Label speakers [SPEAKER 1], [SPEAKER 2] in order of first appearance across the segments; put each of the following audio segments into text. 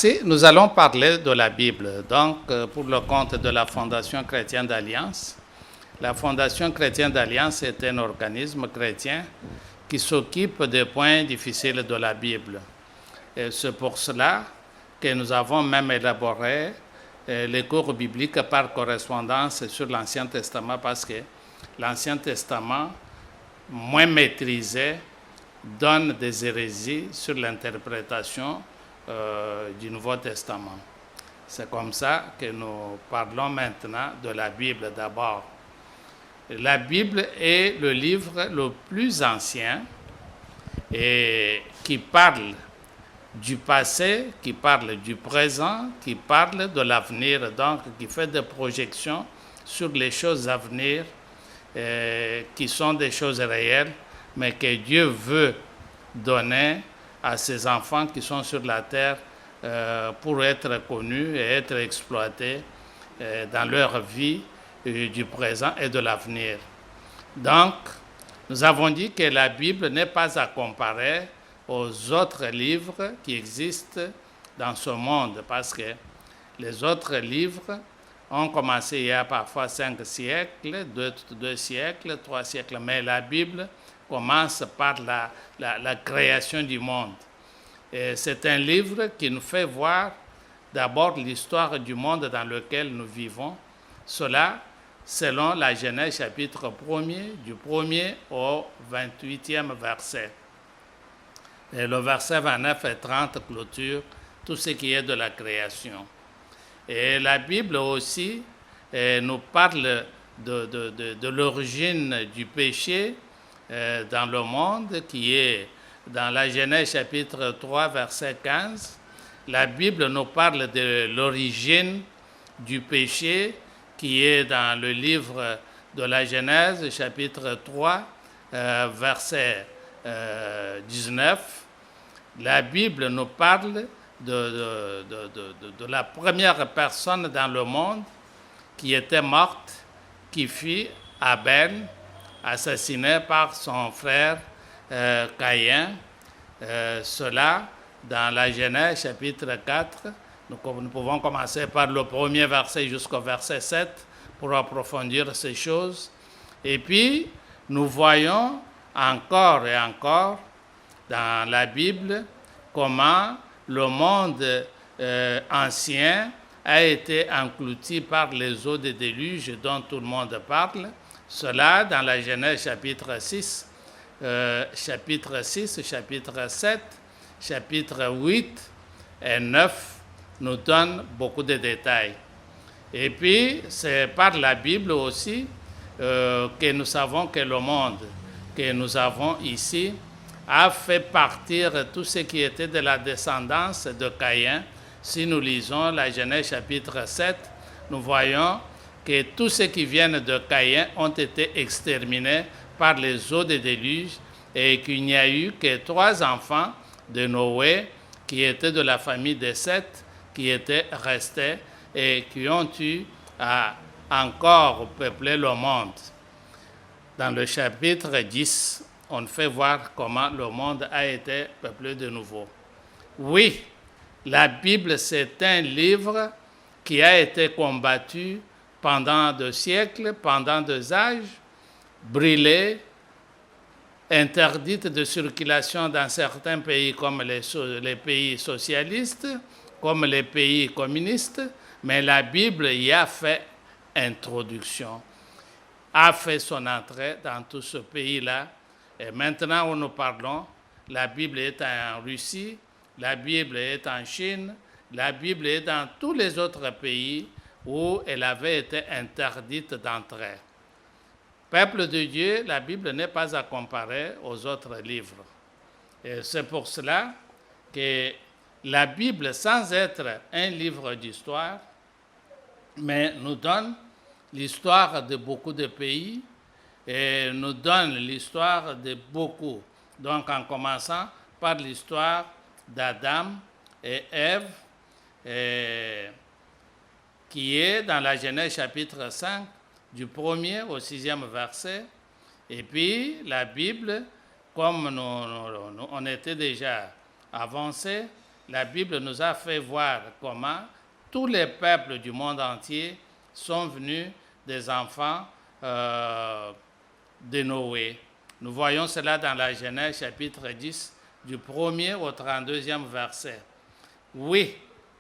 [SPEAKER 1] Merci. Nous allons parler de la Bible. Donc, pour le compte de la Fondation chrétienne d'Alliance. La Fondation chrétienne d'Alliance est un organisme chrétien qui s'occupe des points difficiles de la Bible. Et c'est pour cela que nous avons même élaboré les cours bibliques par correspondance sur l'Ancien Testament, parce que l'Ancien Testament, moins maîtrisé, donne des hérésies sur l'interprétation du Nouveau Testament. C'est comme ça que nous parlons maintenant de la Bible d'abord. La Bible est le livre le plus ancien et qui parle du passé, qui parle du présent, qui parle de l'avenir, donc qui fait des projections sur les choses à venir, qui sont des choses réelles, mais que Dieu veut donner à ses enfants qui sont sur la terre pour être connus et être exploités dans leur vie du présent et de l'avenir. Donc, nous avons dit que la Bible n'est pas à comparer aux autres livres qui existent dans ce monde, parce que les autres livres ont commencé il y a parfois 5 siècles, 2 siècles, 3 siècles, mais la Bible commence par la création du monde. Et c'est un livre qui nous fait voir d'abord l'histoire du monde dans lequel nous vivons, cela selon la Genèse chapitre 1er, du 1er au 28e verset. Et le verset 29 et 30 clôture tout ce qui est de la création. Et la Bible aussi nous parle de l'origine du péché dans le monde, qui est dans la Genèse chapitre 3, verset 15. La Bible nous parle de l'origine du péché, qui est dans le livre de la Genèse chapitre 3, verset 19. La Bible nous parle de la première personne dans le monde qui était morte, qui fut Abel, assassiné par son frère Caïn. Cela dans la Genèse chapitre 4. Nous pouvons commencer par le premier verset jusqu'au verset 7 pour approfondir ces choses. Et puis, nous voyons encore et encore dans la Bible comment le monde ancien a été englouti par les eaux de déluge dont tout le monde parle. Cela dans la Genèse chapitre 6, chapitre 7, chapitre 8 et 9 nous donne beaucoup de détails. Et puis, c'est par la Bible aussi que nous savons que le monde que nous avons ici a fait partir tout ce qui était de la descendance de Caïn. Si nous lisons la Genèse chapitre 7, nous voyons que tous ceux qui viennent de Caïn ont été exterminés par les eaux de déluge et qu'il n'y a eu que 3 enfants de Noé qui étaient de la famille de Seth, qui étaient restés et qui ont eu à encore peupler le monde. Dans le chapitre 10, on fait voir comment le monde a été peuplé de nouveau. Oui, la Bible, c'est un livre qui a été combattu pendant 2 siècles, pendant 2 âges, brûlé, interdite de circulation dans certains pays comme les pays socialistes, comme les pays communistes, mais la Bible y a fait introduction, a fait son entrée dans tout ce pays-là. Et maintenant où nous parlons, la Bible est en Russie, la Bible est en Chine, la Bible est dans tous les autres pays où elle avait été interdite d'entrer. Peuple de Dieu, la Bible n'est pas à comparer aux autres livres. Et c'est pour cela que la Bible, sans être un livre d'histoire, mais nous donne l'histoire de beaucoup de pays et nous donne l'histoire de beaucoup. Donc en commençant par l'histoire d'Adam et Ève, qui est dans la Genèse chapitre 5, du 1er au 6e verset. Et puis la Bible, comme on était déjà avancé, la Bible nous a fait voir comment tous les peuples du monde entier sont venus des enfants de Noé. Nous voyons cela dans la Genèse chapitre 10, du 1er au 32e verset. Oui,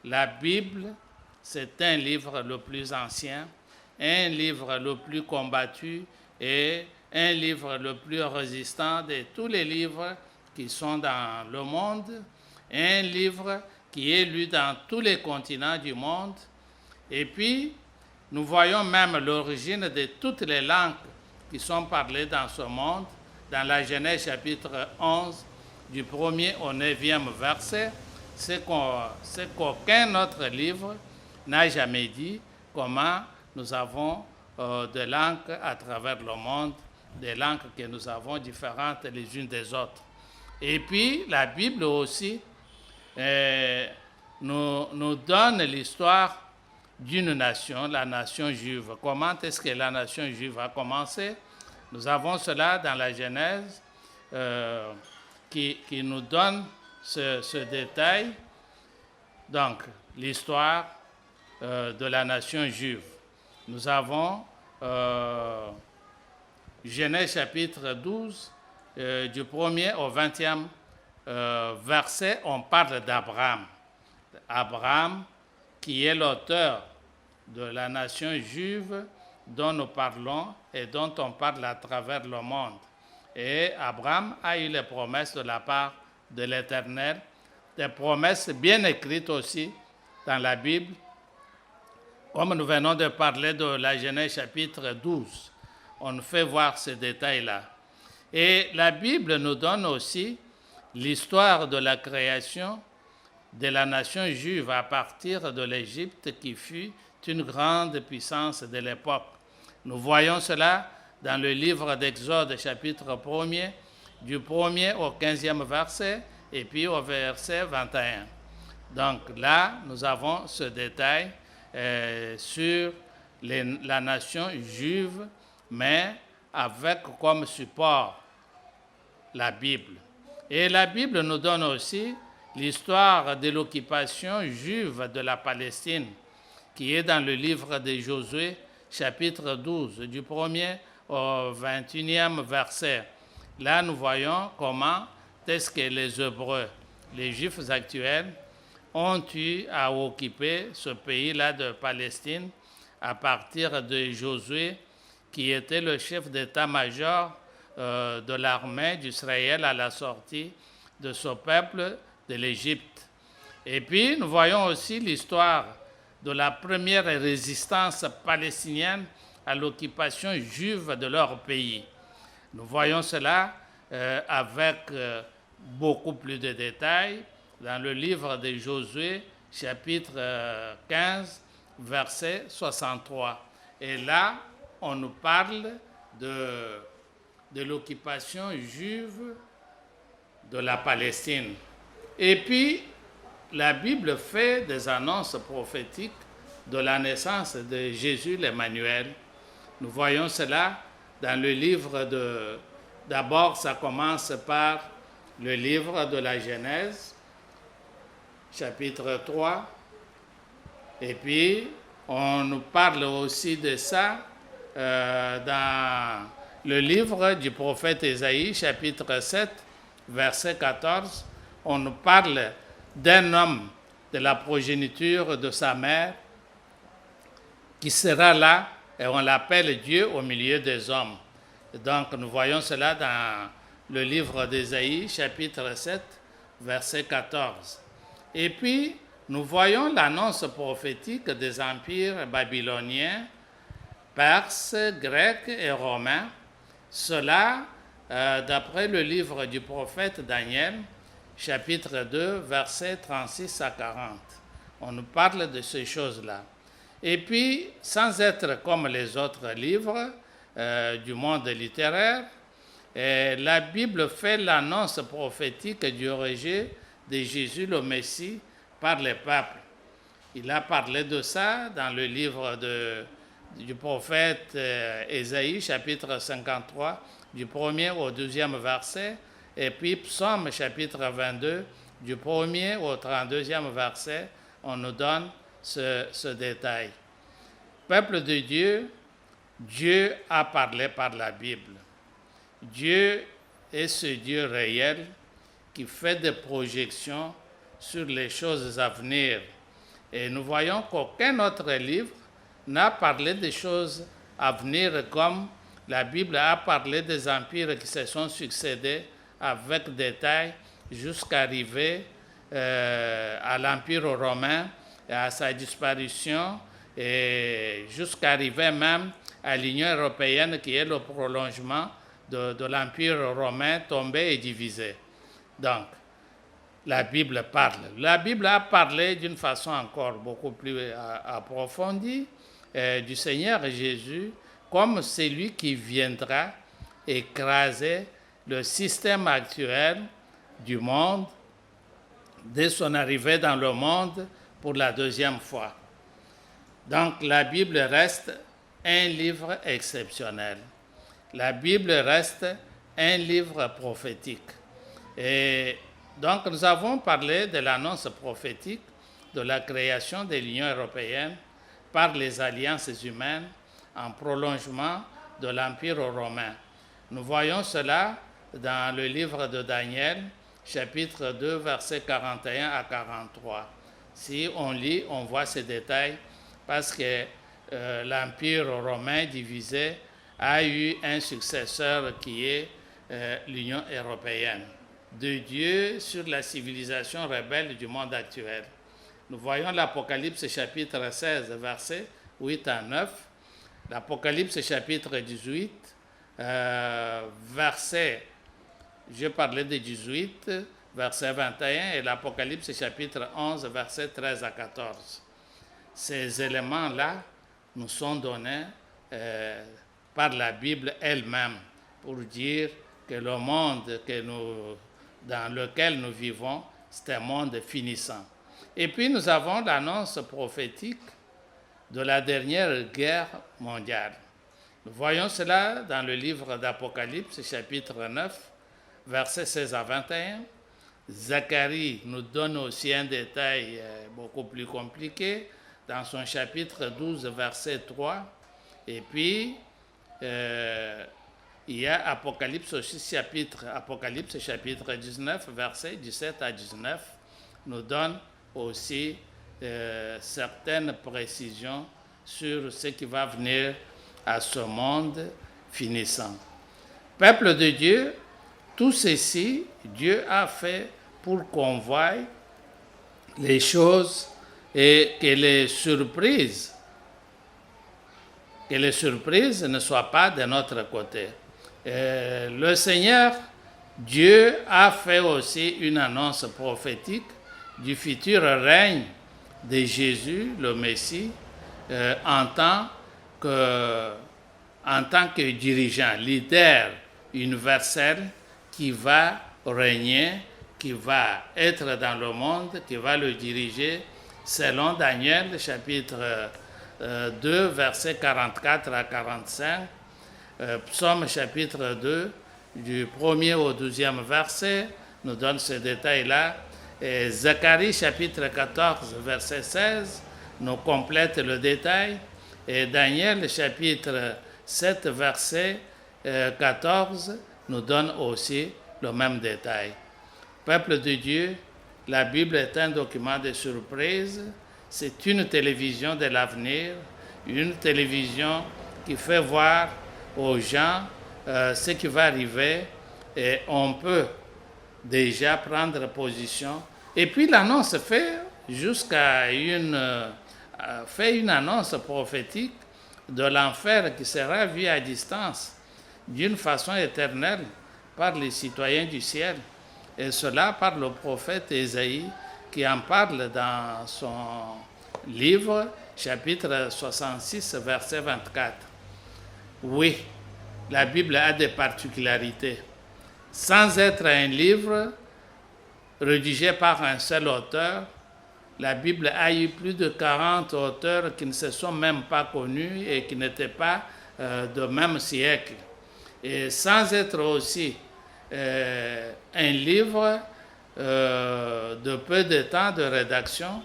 [SPEAKER 1] la Bible, c'est un livre le plus ancien, un livre le plus combattu et un livre le plus résistant de tous les livres qui sont dans le monde, un livre qui est lu dans tous les continents du monde. Et puis, nous voyons même l'origine de toutes les langues qui sont parlées dans ce monde, dans la Genèse chapitre 11, du 1er au 9e verset, c'est qu'aucun autre livre n'a jamais dit comment nous avons des langues à travers le monde, des langues que nous avons différentes les unes des autres. Et puis, la Bible aussi nous donne l'histoire d'une nation, la nation juive. Comment est-ce que la nation juive a commencé? Nous avons cela dans la Genèse qui nous donne ce détail. Donc, l'histoire de la nation juive. Nous avons Genèse chapitre 12, du 1er au 20e verset, on parle d'Abraham. Abraham, qui est l'auteur de la nation juive dont nous parlons et dont on parle à travers le monde. Et Abraham a eu les promesses de la part de l'Éternel, des promesses bien écrites aussi dans la Bible, comme nous venons de parler de la Genèse chapitre 12. On nous fait voir ces détails-là. Et la Bible nous donne aussi l'histoire de la création de la nation juive à partir de l'Égypte qui fut une grande puissance de l'époque. Nous voyons cela dans le livre d'Exode chapitre 1er, du 1er au 15e verset et puis au verset 21. Donc là, nous avons ce détail sur la nation juive, mais avec comme support la Bible. Et la Bible nous donne aussi l'histoire de l'occupation juive de la Palestine, qui est dans le livre de Josué, chapitre 12, du 1er au 21e verset. Là, nous voyons comment est-ce que les Hébreux, les Juifs actuels, ont eu à occuper ce pays-là de Palestine à partir de Josué, qui était le chef d'état-major de l'armée d'Israël à la sortie de ce peuple de l'Égypte. Et puis, nous voyons aussi l'histoire de la première résistance palestinienne à l'occupation juive de leur pays. Nous voyons cela avec beaucoup plus de détails dans le livre de Josué, chapitre 15, verset 63. Et là, on nous parle de l'occupation juive de la Palestine. Et puis, la Bible fait des annonces prophétiques de la naissance de Jésus l'Emmanuel. Nous voyons cela dans le livre d'abord, ça commence par le livre de la Genèse, chapitre 3. Et puis, on nous parle aussi de ça dans le livre du prophète Ésaïe, chapitre 7, verset 14. On nous parle d'un homme de la progéniture de sa mère qui sera là et on l'appelle Dieu au milieu des hommes. Et donc, nous voyons cela dans le livre d'Ésaïe, chapitre 7, verset 14. Et puis, nous voyons l'annonce prophétique des empires babyloniens, perses, grecs et romains. Cela, d'après le livre du prophète Daniel, chapitre 2, versets 36 à 40. On nous parle de ces choses-là. Et puis, sans être comme les autres livres du monde littéraire, la Bible fait l'annonce prophétique du rejet de Jésus le Messie par les peuples. Il a parlé de ça dans le livre du prophète Ésaïe, chapitre 53, du 1er au 12e verset, et puis Psaume, chapitre 22, du 1er au 32e verset, on nous donne ce détail. Peuple de Dieu, Dieu a parlé par la Bible. Dieu est ce Dieu réel qui fait des projections sur les choses à venir. Et nous voyons qu'aucun autre livre n'a parlé des choses à venir comme la Bible a parlé des empires qui se sont succédés avec détail jusqu'à arriver à l'Empire romain et à sa disparition et jusqu'à arriver même à l'Union européenne qui est le prolongement de l'Empire romain tombé et divisé. Donc, la Bible parle. La Bible a parlé d'une façon encore beaucoup plus approfondie du Seigneur Jésus comme celui qui viendra écraser le système actuel du monde dès son arrivée dans le monde pour la deuxième fois. Donc la Bible reste un livre exceptionnel. La Bible reste un livre prophétique. Et donc nous avons parlé de l'annonce prophétique de la création de l'Union européenne par les alliances humaines en prolongement de l'Empire romain. Nous voyons cela dans le livre de Daniel, chapitre 2, versets 41 à 43. Si on lit, on voit ces détails parce que l'Empire romain divisé a eu un successeur qui est l'Union européenne. De Dieu sur la civilisation rebelle du monde actuel. Nous voyons l'Apocalypse chapitre 16, versets 8 à 9, l'Apocalypse chapitre 18, je parlais de 18, verset 21, et l'Apocalypse chapitre 11, verset 13 à 14. Ces éléments-là nous sont donnés par la Bible elle-même pour dire que le monde dans lequel nous vivons, c'est un monde finissant. Et puis nous avons l'annonce prophétique de la dernière guerre mondiale. Nous voyons cela dans le livre d'Apocalypse, chapitre 9, versets 16 à 21. Zacharie nous donne aussi un détail beaucoup plus compliqué dans son chapitre 12, verset 3. Et puis, il y a Apocalypse chapitre 19, versets 17 à 19, nous donne aussi certaines précisions sur ce qui va venir à ce monde finissant. Peuple de Dieu, tout ceci, Dieu a fait pour qu'on voie les choses et que les surprises ne soient pas de notre côté. Le Seigneur, Dieu, a fait aussi une annonce prophétique du futur règne de Jésus, le Messie, en tant que dirigeant, leader universel qui va régner, qui va être dans le monde, qui va le diriger selon Daniel, chapitre 2, versets 44 à 45, Psaume chapitre 2, du 1er au 12e verset, nous donne ce détail-là. Et Zacharie chapitre 14, verset 16, nous complète le détail. Et Daniel chapitre 7, verset 14, nous donne aussi le même détail. Peuple de Dieu, la Bible est un document de surprise. C'est une télévision de l'avenir, une télévision qui fait voir aux gens ce qui va arriver et on peut déjà prendre position. Et puis l'annonce fait une annonce prophétique de l'enfer qui sera vu à distance d'une façon éternelle par les citoyens du ciel. Et cela par le prophète Ésaïe qui en parle dans son livre, chapitre 66, verset 24. Oui, la Bible a des particularités. Sans être un livre rédigé par un seul auteur, la Bible a eu plus de 40 auteurs qui ne se sont même pas connus et qui n'étaient pas de même siècle. Et sans être aussi un livre de peu de temps de rédaction,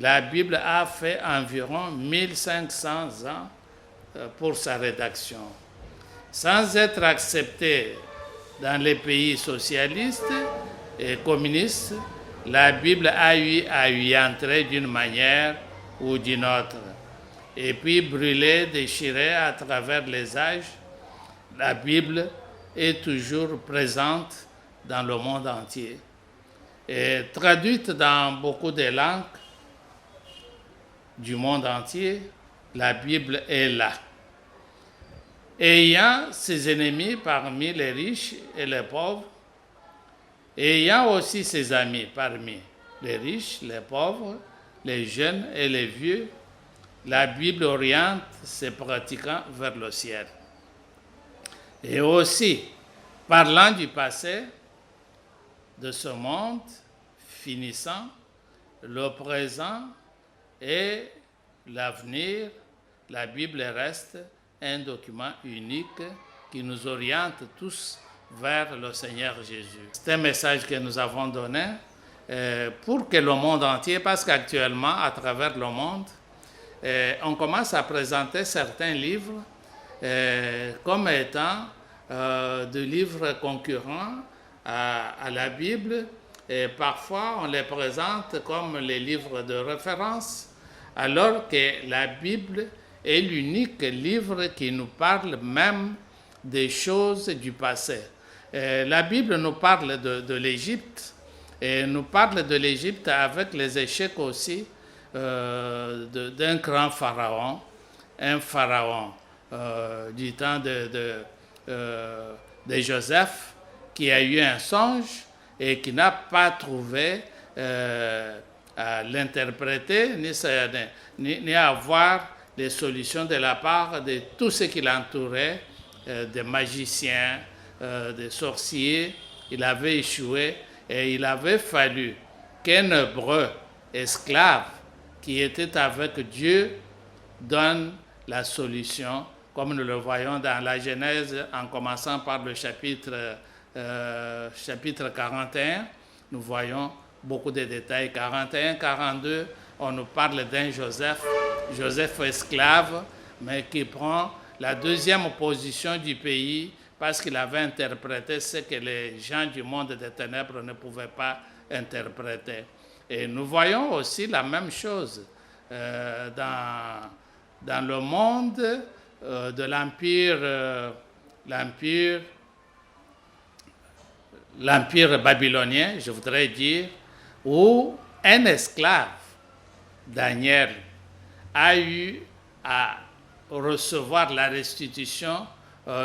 [SPEAKER 1] la Bible a fait environ 1500 ans pour sa rédaction. Sans être acceptée dans les pays socialistes et communistes, la Bible a eu à y entrer d'une manière ou d'une autre. Et puis brûlée, déchirée à travers les âges, la Bible est toujours présente dans le monde entier. Et traduite dans beaucoup de langues du monde entier, la Bible est là. Ayant ses ennemis parmi les riches et les pauvres, ayant aussi ses amis parmi les riches, les pauvres, les jeunes et les vieux, la Bible oriente ses pratiquants vers le ciel. Et aussi, parlant du passé, de ce monde finissant, le présent et l'avenir, la Bible reste un document unique qui nous oriente tous vers le Seigneur Jésus. C'est un message que nous avons donné pour que le monde entier, parce qu'actuellement, à travers le monde, on commence à présenter certains livres comme étant des livres concurrents à la Bible, et parfois on les présente comme les livres de référence, alors que la Bible est l'unique livre qui nous parle même des choses du passé. La Bible nous parle de l'Égypte, et nous parle de l'Égypte avec les échecs aussi d'un grand pharaon, un pharaon du temps de Joseph, qui a eu un songe et qui n'a pas trouvé à l'interpréter ni à avoir les solutions de la part de tous ceux qui l'entouraient, des magiciens, des sorciers. Il avait échoué et il avait fallu qu'un Hébreu esclave qui était avec Dieu donne la solution, comme nous le voyons dans la Genèse, en commençant par le chapitre 41, nous voyons beaucoup de détails. 41, 42, on nous parle d'un Joseph esclave, mais qui prend la deuxième position du pays parce qu'il avait interprété ce que les gens du monde des ténèbres ne pouvaient pas interpréter. Et nous voyons aussi la même chose dans le monde de l'empire babylonien, je voudrais dire, où un esclave, Daniel, a eu à recevoir la restitution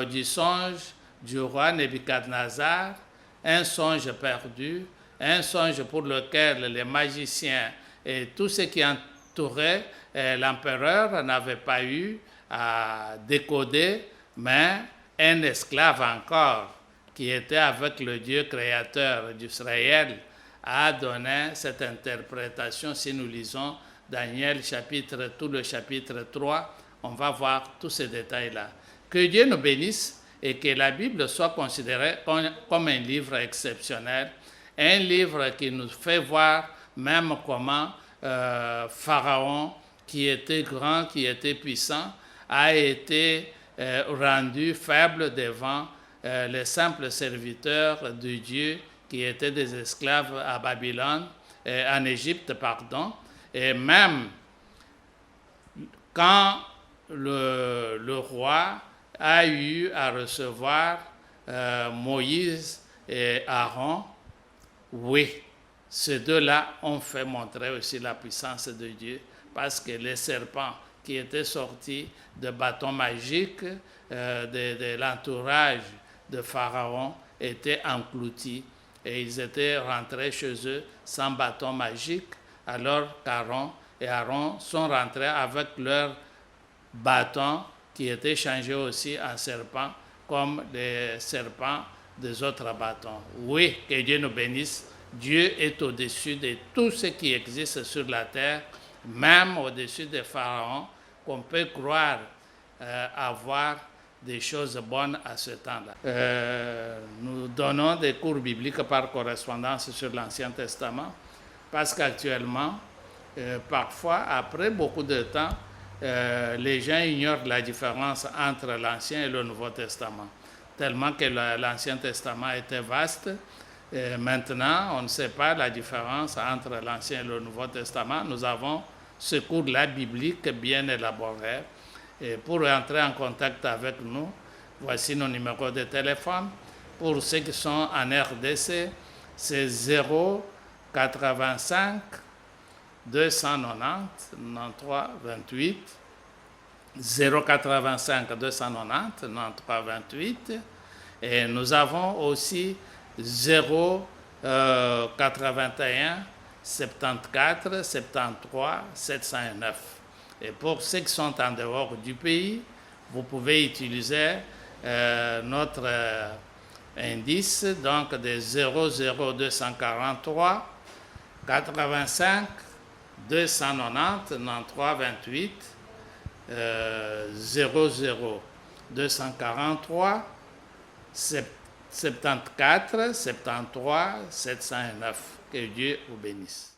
[SPEAKER 1] du songe du roi Nebuchadnezzar, un songe perdu, un songe pour lequel les magiciens et tous ceux qui entouraient l'empereur n'avaient pas eu à décoder, mais un esclave encore qui était avec le Dieu créateur d'Israël a donné cette interprétation. Si nous lisons Daniel tout le chapitre 3, on va voir tous ces détails-là. Que Dieu nous bénisse et que la Bible soit considérée comme un livre exceptionnel, un livre qui nous fait voir même comment Pharaon, qui était grand, qui était puissant, a été rendu faible devant les simples serviteurs de Dieu qui étaient des esclaves à Babylone, en Égypte, pardon. Et même quand le roi a eu à recevoir Moïse et Aaron, oui, ces deux-là ont fait montrer aussi la puissance de Dieu, parce que les serpents qui étaient sortis de bâtons magiques de l'entourage de Pharaon étaient engloutis et ils étaient rentrés chez eux sans bâton magique, alors qu'Aaron et Aaron sont rentrés avec leurs bâtons qui étaient changés aussi en serpents, comme les serpents des autres bâtons. Oui, que Dieu nous bénisse. Dieu est au-dessus de tout ce qui existe sur la terre, même au-dessus des pharaons qu'on peut croire avoir des choses bonnes à ce temps-là. Nous donnons des cours bibliques par correspondance sur l'Ancien Testament parce qu'actuellement, parfois, après beaucoup de temps, les gens ignorent la différence entre l'Ancien et le Nouveau Testament, tellement que l'Ancien Testament était vaste. Maintenant, on ne sait pas la différence entre l'Ancien et le Nouveau Testament. Nous avons ce cours-là biblique bien élaboré. Et pour entrer en contact avec nous, voici nos numéros de téléphone. Pour ceux qui sont en RDC, c'est 085 290 93 28, 085 290 93 28, et nous avons aussi 081 74 73 709. Et pour ceux qui sont en dehors du pays, vous pouvez utiliser notre indice, donc de 00243 85 290 93 28, 00243 74 73 709. Que Dieu vous bénisse.